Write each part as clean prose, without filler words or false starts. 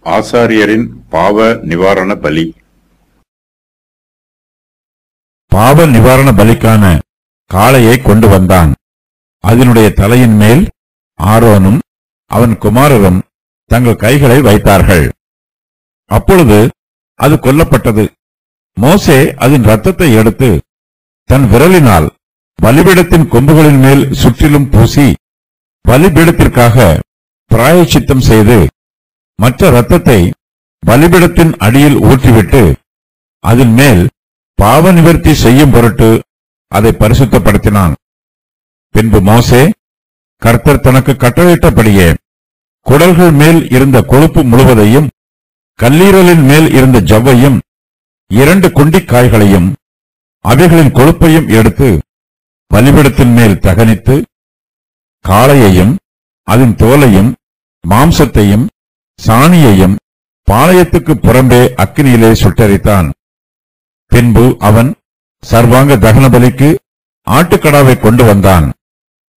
ஆசாரியரின் பாவ நிவாரண பலி. பாவ நிவாரண பலிக்கான காளையை கொண்டு வந்தான். அதனுடைய தலையின் மேல் ஆரோனும் அவன் குமாரரும் தங்கள் கைகளை வைத்தார்கள். அப்பொழுது அது கொல்லப்பட்டது. மோசே அதன் இரத்தத்தை எடுத்து தன் விரலினால் பலிபீடத்தின் கொம்புகளின் மேல் சுற்றிலும் பூசி பலிபீடத்திற்காக பிராயச்சித்தம் செய்து மற்ற இரத்தத்தை பலிபீடத்தின் அடியில் ஊற்றிவிட்டு அதன் மேல் பாவ நிவர்த்தி செய்யும் பொருட்டு அதை பரிசுத்தப்படுத்தினான். பின்பு மோசே கர்த்தர் தனக்கு கட்டளையிட்டபடியே குடல்கள் மேல் இருந்த கொழுப்பு முழுவதையும் கல்லீரலின் மேல் இருந்த ஜவ்வையும் 2 குண்டிக்காய்களையும் அவைகளின் கொழுப்பையும் எடுத்து பலிபீடத்தின் மேல் தகனித்து காளையையும் அதன் தோலையும் மாம்சத்தையும் சாணியையும் பாளையத்துக்கு புறம்பே அக்கினியிலே சுட்டெரித்தான். பின்பு அவன் சர்வாங்க தகனபலிக்கு ஆட்டுக்கடாவை கொண்டு வந்தான்.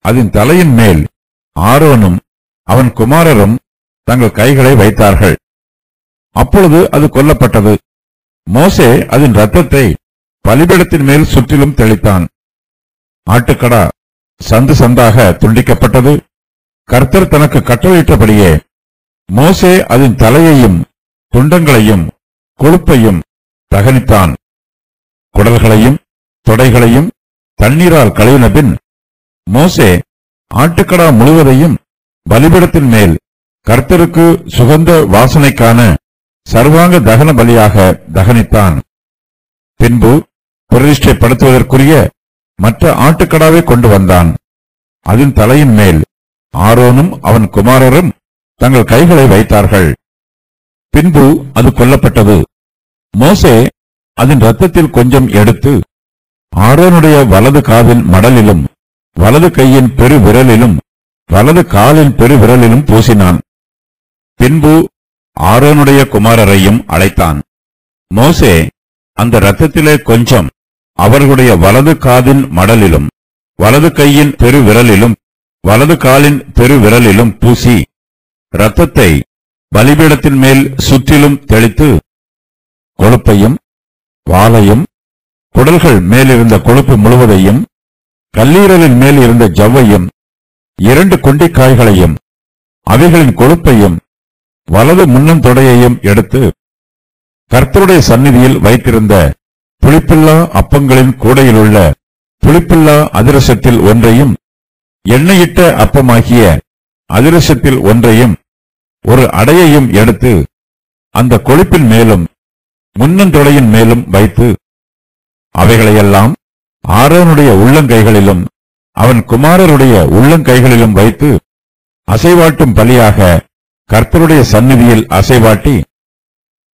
அதன் தலையின் மேல் ஆரோனும் அவன் குமாரரும் தங்கள் கைகளை வைத்தார்கள். அப்பொழுது அது கொல்லப்பட்டது. மோசே அதன் இரத்தத்தை பலிபீடத்தின் மேல் சுற்றிலும் தெளித்தான். ஆட்டுக்கடா சந்து சந்தாக துண்டிக்கப்பட்டது. கர்த்தர் தனக்கு கட்டளையிட்டபடியே மோசே அதன் தலையையும் துண்டங்களையும் கொழுப்பையும் தகனித்தான். குடல்களையும் தொடைகளையும் தண்ணீரால் கழுவின பின் மோசே ஆட்டுக்கடா முழுவதையும் பலிபீடத்தின் மேல் கர்த்தருக்கு சுகந்த வாசனைக்கான சர்வாங்க தகன பலியாக தகனித்தான். பின்பு பிரதிஷ்டைப்படுத்துவதற்குரிய மற்ற ஆட்டுக்கடாவை கொண்டு வந்தான். அதன் தலையின் மேல் ஆரோனும் அவன் குமாரரும் தங்கள் கைகளை வைத்தார்கள். பின்பு அது கொல்லப்பட்டது. மோசே அதன் இரத்தத்தில் கொஞ்சம் எடுத்து ஆரோனுடைய வலது காதின் மடலிலும் வலது கையின் பெருவிரலிலும் வலது காலின் பெருவிரலிலும் பூசினான். பின்பு ஆரோனுடைய குமாரரையும் அழைத்தான். மோசே அந்த இரத்தத்திலே கொஞ்சம் அவர்களுடைய வலது காதின் மடலிலும் வலது கையின் பெருவிரலிலும் வலது காலின் பெருவிரலிலும் பூசி இரத்தத்தை பலிபீடத்தின் மேல் சுற்றிலும் தெளித்து கொழுப்பையும் வாலையும் குடல்கள் மேலிருந்த கொழுப்பு முழுவதையும் கல்லீரலின் மேல் இருந்த ஜவ்வையும் 2 குண்டிக்காய்களையும் அவைகளின் கொழுப்பையும் வலது முன்னந்தொடையையும் எடுத்து கர்த்தருடைய சந்நிதியில் வைத்திருந்த புளிப்பில்லா அப்பங்களின் கூடையிலுள்ள புளிப்பில்லா அதிரசத்தில் ஒன்றையும் எண்ணெயிட்ட அப்பமாகிய அதிரசத்தில் ஒன்றையும் ஒரு அடையையும் எடுத்து அந்த கொழுப்பின் மேலும் முன்னந்தொடையின் மேலும் வைத்து அவைகளையெல்லாம் ஆரோனுடைய உள்ளங்கைகளிலும் அவன் குமாரருடைய உள்ளங்கைகளிலும் வைத்து அசைவாட்டும் பலியாக கர்த்தருடைய சந்நிதியில் அசைவாட்டி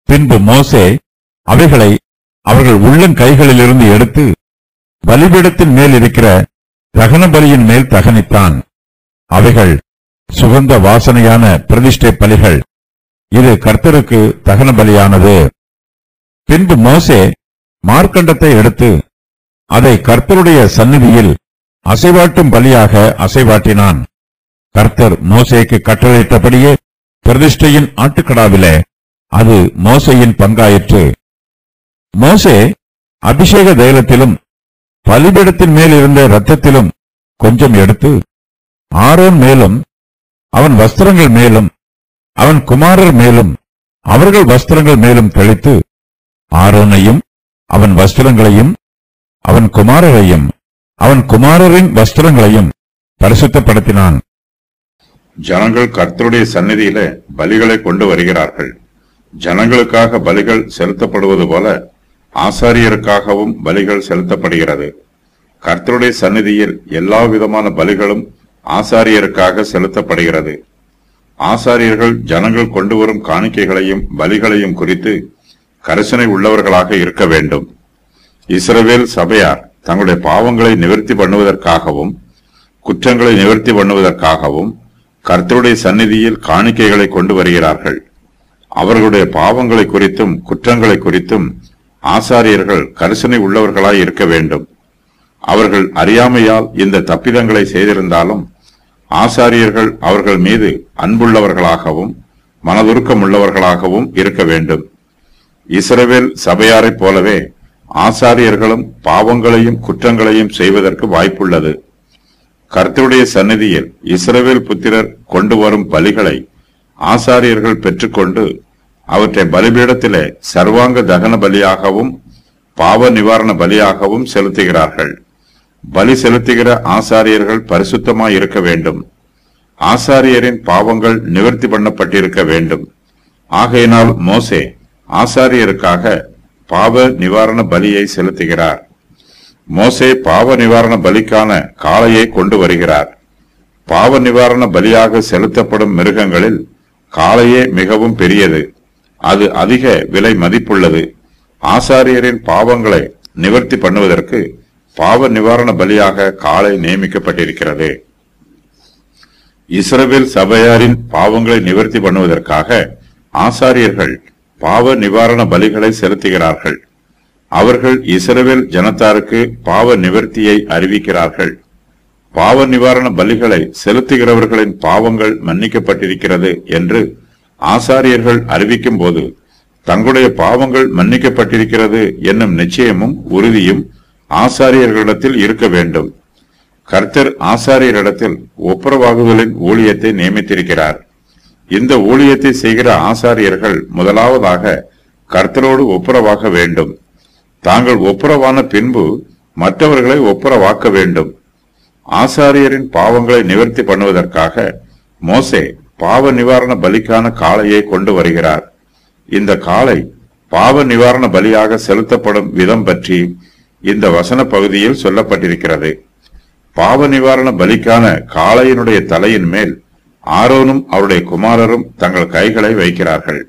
பின்பு மோசே அவைகளை அவர்கள் உள்ளங்கைகளிலிருந்து எடுத்து பலிபீடத்தின் மேல் இருக்கிற தகன பலியின் மேல் தகனித்தான். அவைகள் சுகந்த வாசனையான பிரதிஷ்டை பலிகள். இது கர்த்தருக்கு தகன பலியானது. பின்பு மோசே மார்க்கண்டத்தை எடுத்து அதை கர்த்தருடைய சந்நிதியில் அசைவாட்டும் பலியாக அசைவாட்டினான். கர்த்தர் மோசேக்கு கட்டளையிட்டபடியே பிரதிஷ்டையின் ஆட்டுக்கடாவிலே அது மோசேயின் பங்காயிற்று. மோசே அபிஷேக தைலத்திலும் பலிபீடத்தின் மேல் இருந்த இரத்தத்திலும் கொஞ்சம் எடுத்து ஆரோன் மேலும் அவன் வஸ்திரங்கள் மேலும் அவன் குமாரர் மேலும் அவர்கள் வஸ்திரங்கள் மேலும் தெளித்து ஆரோனையும் அவன் வஸ்திரங்களையும் அவன் குமாரரையும் அவன் குமாரரின் வஸ்திரங்களையும் பரிசுத்தப்படுத்தினான். ஜனங்கள் கர்த்தருடைய சந்நிதியில பலிகளை கொண்டு வருகிறார்கள். ஜனங்களுக்காக பலிகள் செலுத்தப்படுவது போல ஆசாரியருக்காகவும் பலிகள் செலுத்தப்படுகிறது. கர்த்தருடைய சந்நிதியில் எல்லா விதமான பலிகளும் ஆசாரியருக்காக செலுத்தப்படுகிறது. ஆசாரியர்கள் ஜனங்கள் கொண்டு வரும் காணிக்கைகளையும் பலிகளையும் குறித்து கரிசனை உள்ளவர்களாக இருக்க வேண்டும். இஸ்ரவேல் சபையார் தங்களுடைய பாவங்களை நிவர்த்தி பண்ணுவதற்காகவும் குற்றங்களை நிவர்த்தி பண்ணுவதற்காகவும் கர்த்தருடைய சந்நிதியில் காணிக்கைகளை கொண்டு வருகிறார்கள். அவர்களுடைய பாவங்களை குறித்தும் குற்றங்களை குறித்தும் ஆசாரியர்கள் கரிசனை உள்ளவர்களாய் இருக்க வேண்டும். அவர்கள் அறியாமையால் இந்த தப்பிதங்களை செய்திருந்தாலும் ஆசாரியர்கள் அவர்கள் மீது அன்புள்ளவர்களாகவும் மனதுருக்கம் உள்ளவர்களாகவும் இருக்க வேண்டும். இஸ்ரவேல் சபையாரைப் போலவே ஆசாரியர்களும் பாவங்களையும் குற்றங்களையும் செய்வதற்கு வாய்ப்புள்ளது. கர்த்தருடைய சந்நிதியில் இஸ்ரவேல் புத்திரர் கொண்டு வரும் பலிகளை ஆசாரியர்கள் பெற்றுக்கொண்டு அவற்றை பலிபீடத்திலே சர்வாங்க தகன பலியாகவும் பாவ நிவாரண பலியாகவும் செலுத்துகிறார்கள். பலி செலுத்துகிற ஆசாரியர்கள் பரிசுத்தமாய் இருக்க வேண்டும். ஆசாரியரின் பாவங்கள் நிவர்த்தி பண்ணப்பட்டிருக்க வேண்டும். ஆகையினால் மோசே ஆசாரியருக்காக பாவ நிவாரண பலியை செலுத்துகிறார். மோசே பாவ நிவாரண பலிக்கான காளையை கொண்டு வருகிறார். பாவ நிவாரண பலியாக செலுத்தப்படும் மிருகங்களில் காளையே மிகவும் பெரியது. அது அதிக விலை மதிப்புள்ளது. ஆசாரியரின் பாவங்களை நிவர்த்தி பண்ணுவதற்கு பாவ நிவாரண பலியாக காளை நியமிக்கப்பட்டிருக்கிறது. இஸ்ரவேல் சபையாரின் பாவங்களை நிவர்த்தி பண்ணுவதற்காக ஆசாரியர்கள் பாவ நிவாரண பலிகளை செலுத்துகிறார்கள். அவர்கள் இஸ்ரவேல் ஜனத்தாருக்கு பாவ நிவர்த்தியை அறிவிக்கிறார்கள். பாவ நிவாரண பலிகளை செலுத்துகிறவர்களின் பாவங்கள் மன்னிக்கப்பட்டிருக்கிறது என்று ஆசாரியர்கள் அறிவிக்கும் போது தங்களுடைய பாவங்கள் மன்னிக்கப்பட்டிருக்கிறது என்னும் நிச்சயமும் உறுதியும் ஆசாரியர்களிடத்தில் இருக்க வேண்டும். கர்த்தர் ஆசாரியரிடத்தில் ஒப்புரவாகுதலின் ஊழியத்தை நியமித்திருக்கிறார். இந்த ஊழியத்தை செய்கிற ஆசாரியர்கள் முதலாவதாக கர்த்தரோடு ஒப்புரவாக வேண்டும். தாங்கள் ஒப்புரவான பின்பு மற்றவர்களை ஒப்புரவாக்க வேண்டும். ஆசாரியரின் பாவங்களை நிவர்த்தி பண்ணுவதற்காக மோசே பாவ நிவாரண பலிக்கான காளையை கொண்டு வருகிறார். இந்த காளை பாவ நிவாரண பலியாக செலுத்தப்படும் விதம் பற்றி இந்த வசன பகுதியில் சொல்லப்பட்டிருக்கிறது. பாவ நிவாரண பலிக்கான காளையினுடைய தலையின் மேல் ஆரோனும் அவருடைய குமாரரும் தங்கள் கைகளை வைக்கிறார்கள்.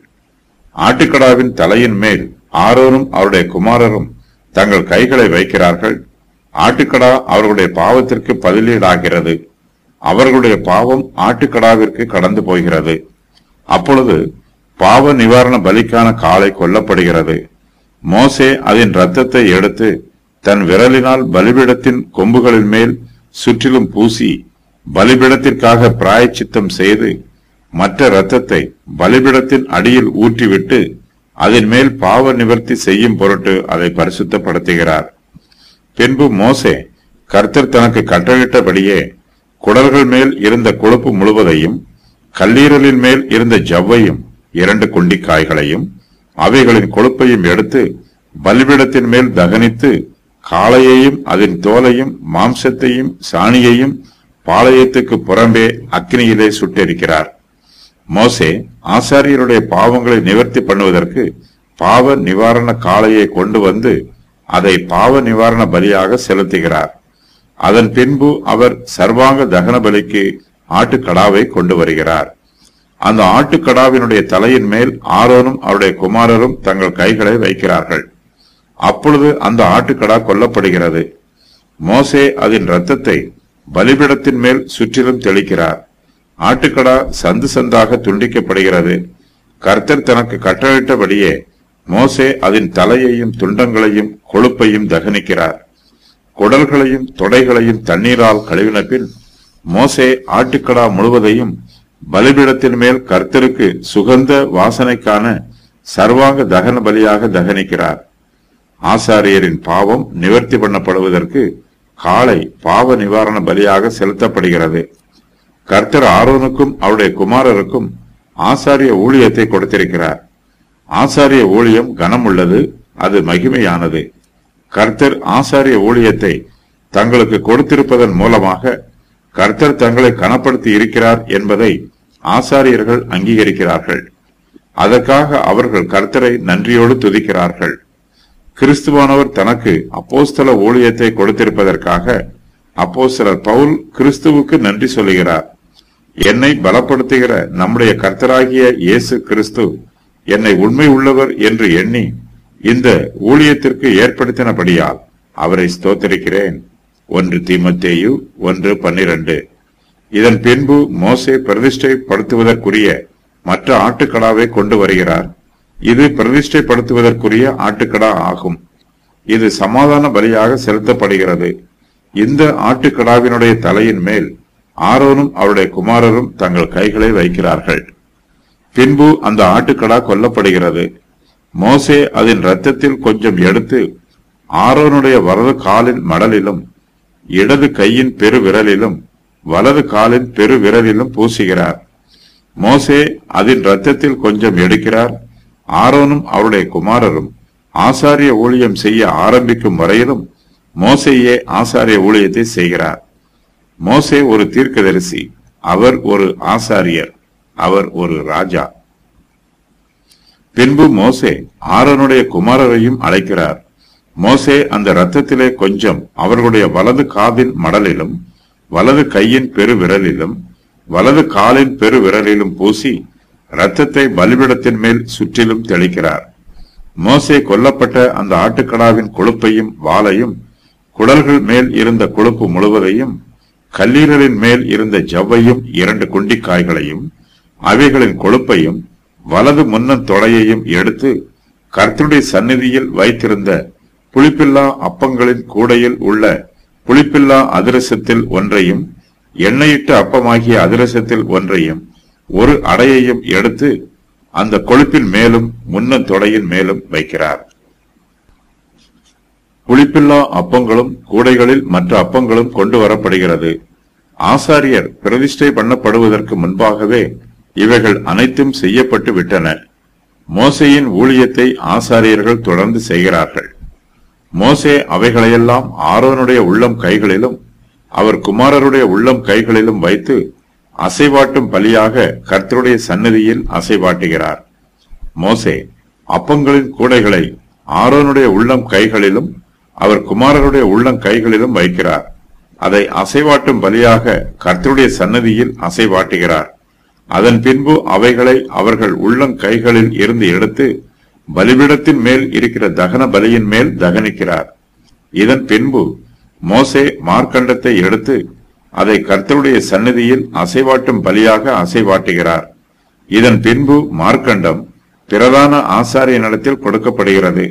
ஆட்டுக்கடாவின் தலையின் மேல் ஆரோனும் அவருடைய குமாரரும் தங்கள் கைகளை வைக்கிறார்கள். ஆட்டுக்கடா அவர்களுடைய பாவத்திற்கு பதிலீடாகிறது. அவர்களுடைய பாவம் ஆட்டுக்கடாவிற்கு கடந்து போகிறது. அப்பொழுது பாவ நிவாரண பலிக்கான காளை கொல்லப்படுகிறது. மோசே அதன் இரத்தத்தை எடுத்து தன் விரலினால் பலிபீடத்தின் கொம்புகளின் மேல் சுற்றிலும் பூசி பலிபீடத்திற்காக பிராயச்சித்தம் செய்து மற்ற இரத்தத்தை பலிபீடத்தின் அடியில் ஊற்றிவிட்டு அதன் மேல் பாவ நிவர்த்தி செய்யும் பொருட்டு அதை பரிசுத்தப்படுத்துகிறார். பின்பு மோசே கர்த்தர் தனக்கு கட்டளையிட்டபடியே குடல்கள் மேல் இருந்த கொழுப்பு முழுவதையும் கல்லீரலின் மேல் இருந்த ஜவ்வையும் 2 குண்டிக்காய்களையும் அவைகளின் கொழுப்பையும் எடுத்து பலிபீடத்தின் மேல் தகனித்து காளையையும் அதன் தோலையும் மாம்சத்தையும் சாணியையும் பாளையத்துக்கு புறம்பே அக்னியிலே சுட்டெரிக்கிறார். மோசே ஆசாரியருடைய பாவங்களை நிவர்த்தி பண்ணுவதற்கு பாவ நிவாரண காளையை கொண்டு வந்து அதை பாவ நிவாரண பலியாக செலுத்துகிறார். அதன் பின்பு அவர் சர்வாங்க தகன பலிக்கு ஆட்டுக்கடாவை கொண்டு வருகிறார். அந்த ஆட்டுக்கடாவினுடைய தலையின் மேல் ஆரோனும் அவருடைய குமாரரும் தங்கள் கைகளை வைக்கிறார்கள். அப்பொழுது அந்த ஆட்டுக்கடா கொல்லப்படுகிறது. மோசே அதன் இரத்தத்தை பலிபீடத்தின் மேல் சுற்றிலும் தெளிக்கிறார். ஆட்டுக்கடா சந்து சந்தாக துண்டிக்கப்படுகிறது. கர்த்தர் தனக்கு கட்டளையிட்டபடியே மோசே அதன் தலையையும் துண்டங்களையும் கொழுப்பையும் தகனிக்கிறார். குடல்களையும் தொடைகளையும் தண்ணீரால் கழுவின பின் மோசே ஆட்டுக்கடா முழுவதையும் பலிபீடத்தின் மேல் கர்த்தருக்கு சுகந்த வாசனைக்கான சர்வாங்க தகன பலியாக தகனிக்கிறார். ஆசாரியரின் பாவம் நிவர்த்தி பண்ணப்படுவதற்கு காளை பாவ நிவாரண பலியாக செலுத்தப்படுகிறது. கர்த்தர் ஆரோனுக்கும் அவருடைய குமாரருக்கும் ஆசாரிய ஊழியத்தை கொடுத்திருக்கிறார். ஆசாரிய ஊழியம் கனமுள்ளது, அது மகிமையானது. கர்த்தர் ஆசாரிய ஊழியத்தை தங்களுக்கு கொடுத்திருப்பதன் மூலமாக கர்த்தர் தங்களை கனப்படுத்தி இருக்கிறார் என்பதை ஆசாரியர்கள் அங்கீகரிக்கிறார்கள். அதற்காக அவர்கள் கர்த்தரை நன்றியோடு துதிக்கிறார்கள். கிறிஸ்துவானவர் தனக்கு அப்போஸ்தல ஊழியத்தை கொடுத்திருப்பதற்காக அப்போஸ்தலர் பவுல் கிறிஸ்துவுக்கு நன்றி சொல்லுகிறார். என்னை பலப்படுத்துகிற நம்முடைய கர்த்தராகிய இயேசு கிறிஸ்து என்னை உண்மை உள்ளவர் என்று எண்ணி இந்த ஊழியத்திற்கு ஏற்படுத்தினபடியால் அவரை ஸ்தோத்திரிக்கிறேன். 1 தீமோத்தேயு 1:12. இதன் பின்பு மோசே பிரதிஷ்டைப்படுத்துவதற்குரிய மற்ற ஆட்டுக்கடாவை கொண்டு வருகிறார். இது பிரதிஷ்டைப்படுத்துவதற்குரிய ஆட்டுக்கடா ஆகும். இது சமாதான பலியாக செலுத்தப்படுகிறது. இந்த ஆட்டுக்கடாவினுடைய தலையின் மேல் ஆரோனும் அவருடைய குமாரரும் தங்கள் கைகளை வைக்கிறார்கள். பின்பு அந்த ஆட்டுக்கடா கொல்லப்படுகிறது. மோசே அதன் இரத்தத்தில் கொஞ்சம் எடுத்து ஆரோனுடைய வலது காலின் மடலிலும் இடது கையின் பெரு விரலிலும் வலது காலின் பெரு விரலிலும் பூசுகிறார். மோசே அதன் இரத்தத்தில் கொஞ்சம் எடுக்கிறார். ஆரோனும் அவருடைய குமாரரும் ஆசாரிய ஊழியம் செய்ய ஆரம்பிக்கும் வரையிலும் மோசேயே ஆசாரிய ஊழியத்தை செய்கிறார். மோசே ஒரு தீர்க்கதரிசி, அவர் ஒரு ஆசாரியர், அவர் ஒரு ராஜா. பின்பு மோசே ஆரோனுடைய குமாரரையும் அழைக்கிறார். மோசே அந்த இரத்தத்திலே கொஞ்சம் அவர்களுடைய வலது காதின் மடலிலும் வலது கையின் பெரு விரலிலும் வலது காலின் பெரு விரலிலும் பூசி இரத்தத்தை பலிபீடத்தின் மேல் சுற்றிலும் தெளிக்கிறார். மோசே கொல்லப்பட்ட அந்த ஆட்டுக்கடாவின் கொழுப்பையும் வாலையும் குடல்கள் மேல் இருந்த கொழுப்பு முழுவதையும் கல்லீரலின் மேல் இருந்த ஜவ்வையும் 2 குண்டிக்காய்களையும் அவைகளின் கொழுப்பையும் வலது முன்னன் தொடையையும் எடுத்து கர்த்தருடைய சந்நிதியில் வைத்திருந்த புளிப்பில்லா அப்பங்களின் கூடையில் உள்ள புளிப்பில்லா அதிரசத்தில் ஒன்றையும் எண்ணெயிட்ட அப்பமாகிய அதிரசத்தில் ஒன்றையும் ஒரு அடையையும் எடுத்து அந்த கொழுப்பின் மேலும் முன்னன் தொடையின் மேலும் வைக்கிறார். புளிப்பில்லா அப்பங்களும் கூடைகளில் மற்ற அப்பங்களும் கொண்டு வரப்படுகிறது. ஆசாரியர் பிரதிஷ்டை பண்ணப்படுவதற்கு முன்பாகவே இவைகள் அனைத்தும் செய்யப்பட்டு விட்டன. மோசேயின் ஊழியத்தை ஆசாரியர்கள் தொடர்ந்து செய்கிறார்கள். மோசே அவைகளையெல்லாம் ஆரோனுடைய உள்ளம் கைகளிலும் அவர் குமாரருடைய உள்ளம் கைகளிலும் வைத்து அசைவாட்டும் பலியாக கர்த்தருடைய சந்நிதியில் அசைவாட்டுகிறார். மோசே அப்பங்களின் கூடைகளை ஆரோனுடைய உள்ளம் கைகளிலும் அவர் குமாரருடைய உள்ளம் கைகளிலும் வைக்கிறார். அதை அசைவாட்டும் பலியாக கர்த்தருடைய சந்நிதியில் அசைவாட்டுகிறார். அதன் பின்பு அவைகளை அவர்கள் உள்ளம் கைகளில் இருந்து எடுத்து பலிபீடத்தின் மேல் இருக்கிற தகன பலியின் மேல் தகனிக்கிறார். இதன் பின்பு மோசே மார்க்கண்டத்தை எடுத்து அதை கர்த்தருடைய சந்நிதியில் அசைவாட்டும் பலியாக அசைவாட்டுகிறார். இதன் பின்பு மார்க்கண்டம் பிரதான ஆசாரியனிடத்தில் கொடுக்கப்படுகிறது.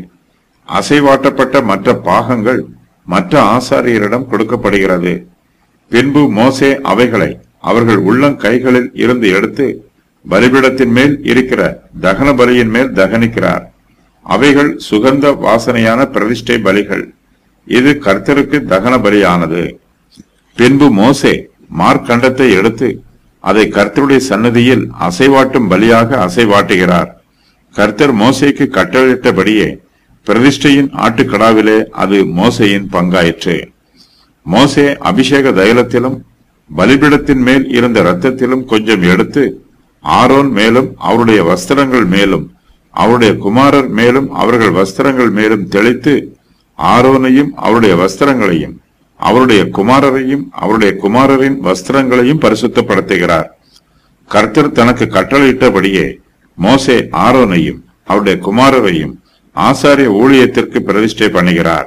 அசைவாட்டப்பட்ட மற்ற பாகங்கள் மற்ற ஆசாரியரிடம் கொடுக்கப்படுகிறது. பின்பு மோசே அவைகளை அவர்கள் உள்ளம் கைகளில் இருந்து எடுத்து பலிபீடத்தின் மேல் இருக்கிற தகன பலியின் மேல் தகனிக்கிறார். அவைகள் சுகந்த வாசனையான பிரதிஷ்டை பலிகள். இது கர்த்தருக்கு தகன பலியானது. பின்பு மோசே மார்க்கண்டத்தை எடுத்து அதை கர்த்தருடைய சன்னதியில் அசைவாட்டும் பலியாக அசைவாட்டுகிறார். கர்த்தர் மோசேக்கு கட்டளையிட்டபடியே பிரதிஷ்டையின் ஆட்டுக்கடாவிலே அது மோசேயின் பங்காயிற்று. மோசே அபிஷேக தைலத்திலும் பலிபீடத்தின் மேல் இருந்த இரத்தத்திலும் கொஞ்சம் எடுத்து ஆரோன் மேலும் அவருடைய வஸ்திரங்கள் மேலும் அவருடைய குமாரர் மேலும் அவர்கள் வஸ்திரங்கள் மேலும் தெளித்து ஆரோனையும் அவருடைய வஸ்திரங்களையும் அவருடைய குமாரரையும் அவருடைய குமாரரின் வஸ்திரங்களையும் பரிசுத்தப்படுத்துகிறார். கர்த்தர் தனக்கு கட்டளையிட்டபடியே மோசே ஆரோனையும் அவருடைய குமாரரையும் ஆசாரிய ஊழியத்திற்கு பிரதிஷ்டை பண்ணுகிறார்.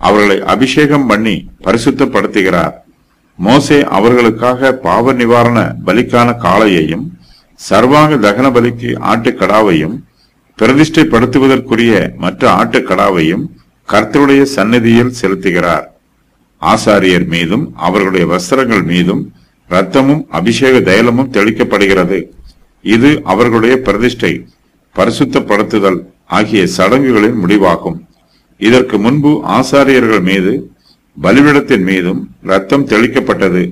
அவர்களை அபிஷேகம் பண்ணி பரிசுத்தப்படுத்துகிறார். மோசே அவர்களுக்காக பாவ நிவாரண பலிக்கான காளையையும் சர்வாங்க தகன பலிக்கு ஆட்டுக்கடாவையும் பிரதிஷ்டைப்படுத்துவதற்குரிய மற்ற ஆட்டுக்கடாவையும் கர்த்தருடைய சந்நிதியில் செலுத்துகிறார். ஆசாரியர் மீதும் அவர்களுடைய வஸ்திரங்கள் மீதும் இரத்தமும் அபிஷேக தைலமும் தெளிக்கப்படுகிறது. இது அவர்களுடைய பிரதிஷ்டை பரிசுத்தப்படுத்துதல் ஆகிய சடங்குகளின் முடிவாகும். இதற்கு முன்பு ஆசாரியர்கள் மீது பலிபீடத்தின் மீதும் இரத்தம் தெளிக்கப்பட்டது.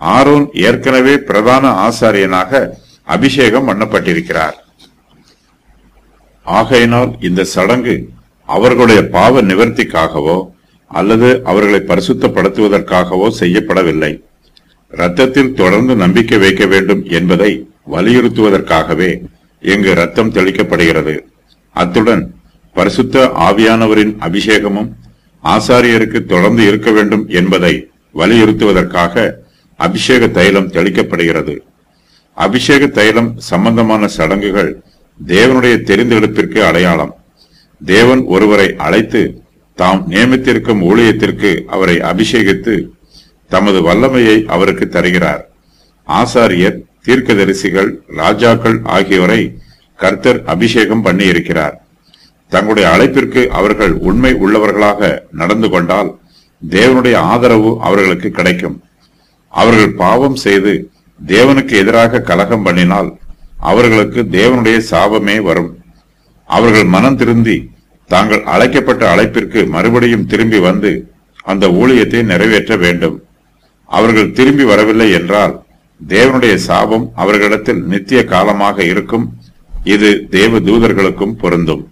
ஆரோன் ஏற்கனவே பிரதான ஆசாரியனாக அபிஷேகம் பண்ணப்பட்டிருக்கிறார். ஆகையினால் இந்த சடங்கு அவர்களுடைய பாவ நிவர்த்திக்காகவோ அல்லது அவர்களை பரிசுத்தப்படுத்துவதற்காகவோ செய்யப்படவில்லை. இரத்தத்தில் தொடர்ந்து நம்பிக்கை வைக்க வேண்டும் என்பதை வலியுறுத்துவதற்காகவே இங்கு இரத்தம் தெளிக்கப்படுகிறது. அத்துடன் பரிசுத்த ஆவியானவரின் அபிஷேகமும் ஆசாரியருக்கு தொடர்ந்து இருக்க வேண்டும் என்பதை வலியுறுத்துவதற்காக அபிஷேக தைலம் தெளிக்கப்படுகிறது. அபிஷேக தைலம் சம்பந்தமான சடங்குகள் தேவனுடைய தெரிந்தெடுப்பிற்கு அடையாளம். தேவன் ஒருவரை அழைத்து தாம் நியமித்திருக்கும் ஊழியத்திற்கு அவரை அபிஷேகித்து தமது வல்லமையை அவருக்கு தருகிறார். ஆசாரியர், தீர்க்கதரிசிகள், ராஜாக்கள் ஆகியோரை கர்த்தர் அபிஷேகம் பண்ணி இருக்கிறார். தங்களுடைய அழைப்பிற்கு அவர்கள் உண்மை உள்ளவர்களாக நடந்து கொண்டால் தேவனுடைய ஆதரவு அவர்களுக்கு கிடைக்கும். அவர்கள் பாவம் செய்து தேவனுக்கு எதிராக கலகம் பண்ணினால் அவர்களுக்கு தேவனுடைய சாபமே வரும். அவர்கள் மனம் திருந்தி தாங்கள் அழைக்கப்பட்ட அழைப்பிற்கு மறுபடியும் திரும்பி வந்து அந்த ஊழியத்தை நிறைவேற்ற வேண்டும். அவர்கள் திரும்பி வரவில்லை என்றால் தேவனுடைய சாபம் அவர்களிடத்தில் நித்திய காலமாக இருக்கும். இது தேவ தூதர்களுக்கும் பொருந்தும்.